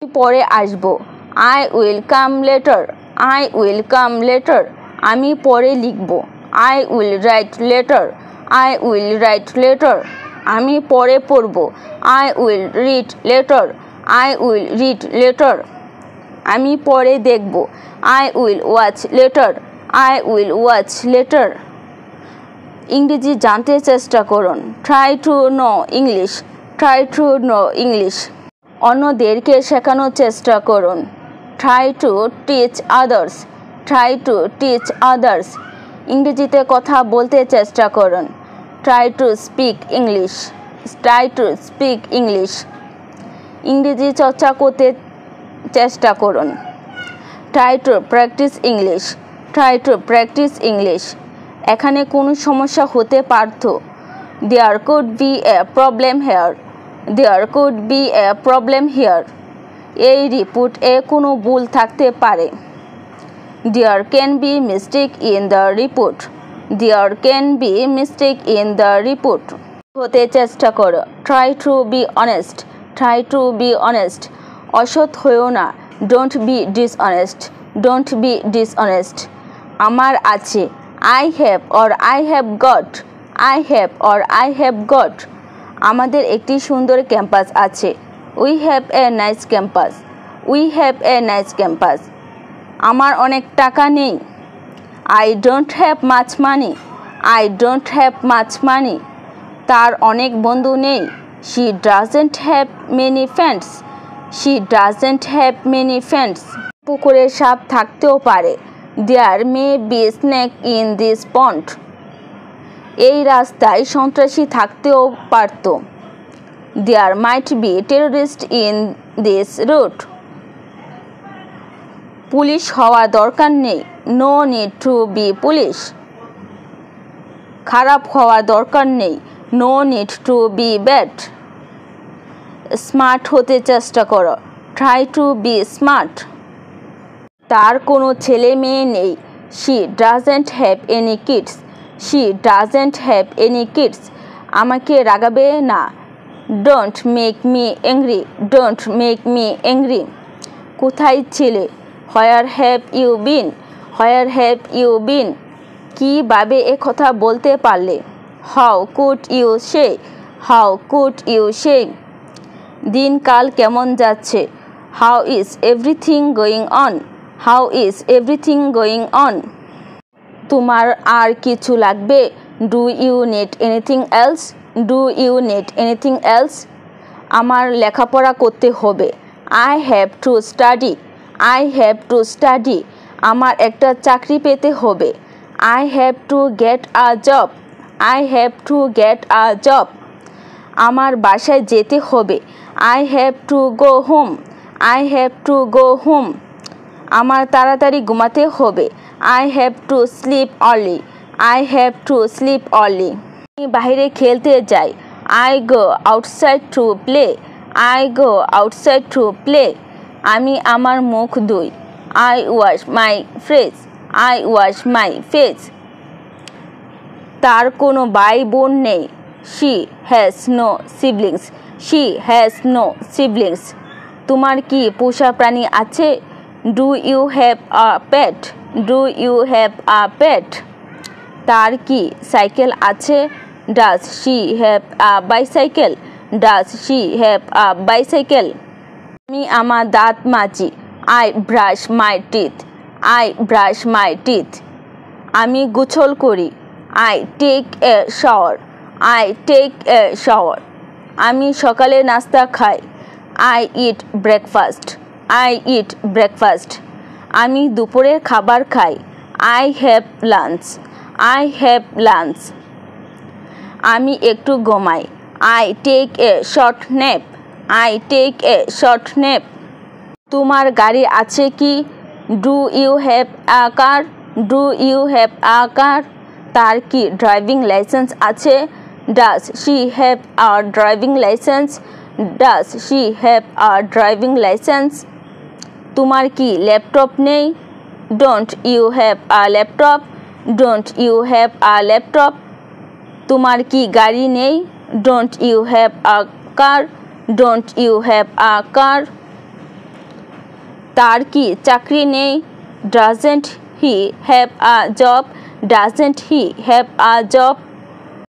পরে আসবো। I will come later. I will come later. আমি পরে লিখব। I will write later. I will write later. আমি পরে পড়ব। I will read later. I will read later. আমি পরে দেখব। I will watch later. I will watch later. ইংরেজি জানতে চেষ্টা করুন। Try to know English. Try to know English. অন্যদেরকে শেখানোর চেষ্টা করুন। Try to teach others. Try to teach others. ইংরেজিতে কথা বলতে চেষ্টা করুন। Try to speak English. Try to speak English. ইংরেজি চর্চা করতে চেষ্টা করুন। Try to practice English. Try to practice English. এখানে কোনো সমস্যা হতে পারত। There could be a problem here. There could be a problem here. এই রিপোর্টে কোনো ভুল থাকতে পারে। There can be mistake in the report. There can be mistake in the report. হতে চেষ্টা করো। Try to be honest. Try to be honest. অসৎ হয়ো না। Don't be dishonest. Don't be dishonest. আমার আছে। I have or I have got. I have or I have got. আমাদের একটি সুন্দর ক্যাম্পাস আছে। We have a nice campus. We have a nice campus. আমার অনেক টাকা নেই। I don't have much money. I don't have much money. তার অনেক বন্ধু নেই। She doesn't have many friends. She doesn't have many friends. পুকুরে সাপ থাকতেও পারে। There may be snake in this pond. এই রাস্তায় সন্ত্রাসী থাকতেও পারত। There might be terrorists in this route. Police হওয়া দরকার নেই। No need to be police. খারাপ হওয়া দরকার নেই। No need to be bad. Smart হতে চেষ্টা করো। Try to be smart. তার কোনো ছেলে মেয়ে নেই। She doesn't have any kids. She doesn't have any kids. আমাকে রাগাবে না। Don't make me angry. Don't make me angry. কোথায় ছিলে? Where have you been? Where have you been? কিভাবে এ কথা বলতে পারলে? How could you say? How could you say? দিনকাল কেমন যাচ্ছে? How is everything going on? How is everything going on? তোমার আর কিছু লাগবে? Do you need anything else? Do you need anything else? আমার লেখাপড়া করতে হবে। I have to study. I have to study. আমার একটা চাকরি পেতে হবে। I have to get a job. I have to get a job. আমার বাসায় যেতে হবে। I have to go home. I have to go home. আমার তাড়াতাড়ি ঘুমাতে হবে। I have to sleep early. I have to sleep early. আমি বাইরে খেলতে যাই। I go outside to play. I go outside to play. আমি আমার মুখ ধুই। I wash my face. I wash my face. তার কোনো ভাই বোন নেই। She has no siblings. She has no siblings. তোমার কি পোষা প্রাণী আছে? Do you have a pet? Do you have a pet? তার কি সাইকেল আছে? Does she have a bicycle? Does she have a bicycle? আমি আমার দাঁত মাজি। I brush my teeth. I brush my teeth. আমি গোসল করি। I take a shower. I take a shower. আমি সকালে নাস্তা খাই। I eat breakfast. I eat breakfast. আমি দুপুরের খাবার খাই। I have lunch. I have lunch. আমি একটু ঘুমাই। I take a short nap. I take a short nap. তোমার গাড়ি আছে কি? Do you have a car? Do you have a car? তার কি ড্রাইভিং লাইসেন্স আছে? Does she have a driving license? Does she have a driving license? তোমার কি laptop নেই? Don't you have a laptop? Don't you have a laptop? তোমার কি গাড়ি নেই? Don't you have a car? Don't you have a car? তার কি চাকরি নেই? Doesn't he have a job? Doesn't he have a job?